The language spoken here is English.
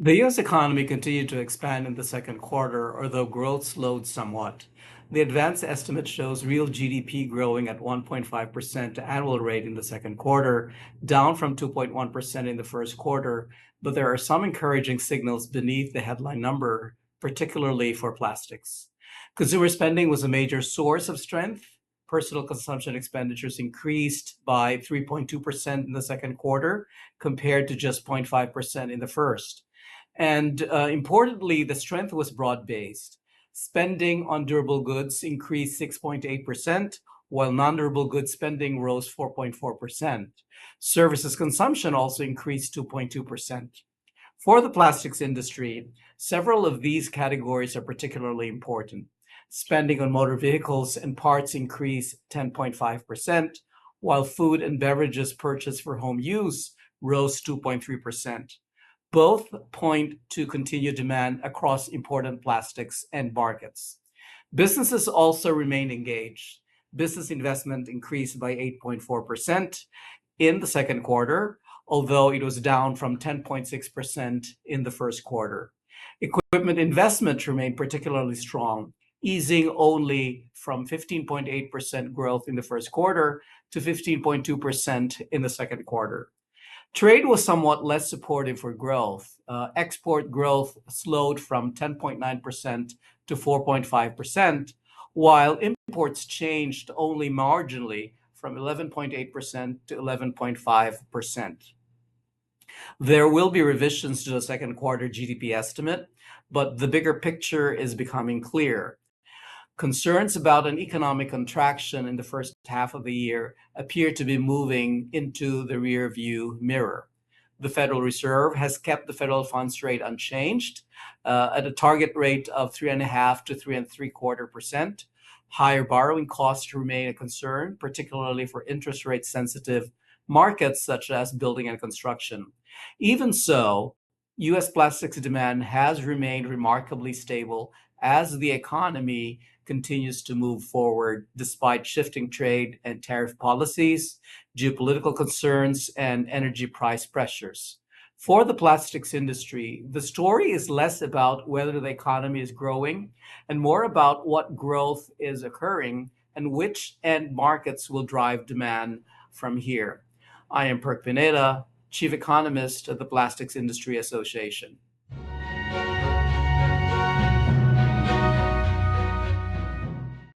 The U.S. economy continued to expand in the second quarter, although growth slowed somewhat. The advanced estimate shows real GDP growing at 1.5% annual rate in the second quarter, down from 2.1% in the first quarter, but there are some encouraging signals beneath the headline number, particularly for plastics. Consumer spending was a major source of strength. Personal consumption expenditures increased by 3.2% in the second quarter, compared to just 0.5% in the first. And importantly, the strength was broad-based. Spending on durable goods increased 6.8%, while non-durable goods spending rose 4.4%. Services consumption also increased 2.2%. For the plastics industry, several of these categories are particularly important. Spending on motor vehicles and parts increased 10.5%, while food and beverages purchased for home use rose 2.3%. Both point to continued demand across important plastics end markets. Businesses also remain engaged. Business investment increased by 8.4% in the second quarter, although it was down from 10.6% in the first quarter. Equipment investment remained particularly strong, easing only from 15.8% growth in the first quarter to 15.2% in the second quarter. Trade was somewhat less supportive for growth. Export growth slowed from 10.9% to 4.5%, while imports changed only marginally from 11.8% to 11.5%. There will be revisions to the second quarter GDP estimate, but the bigger picture is becoming clear. Concerns about an economic contraction in the first half of the year appear to be moving into the rearview mirror. The Federal Reserve has kept the federal funds rate unchanged at a target rate of 3.5 to 3.75%. Higher borrowing costs remain a concern, particularly for interest rate sensitive markets such as building and construction. Even so, U.S. plastics demand has remained remarkably stable as the economy continues to move forward despite shifting trade and tariff policies, geopolitical concerns, and energy price pressures. For the plastics industry, the story is less about whether the economy is growing and more about what growth is occurring and which end markets will drive demand from here. I am Perc Pineda, Chief Economist of the Plastics Industry Association.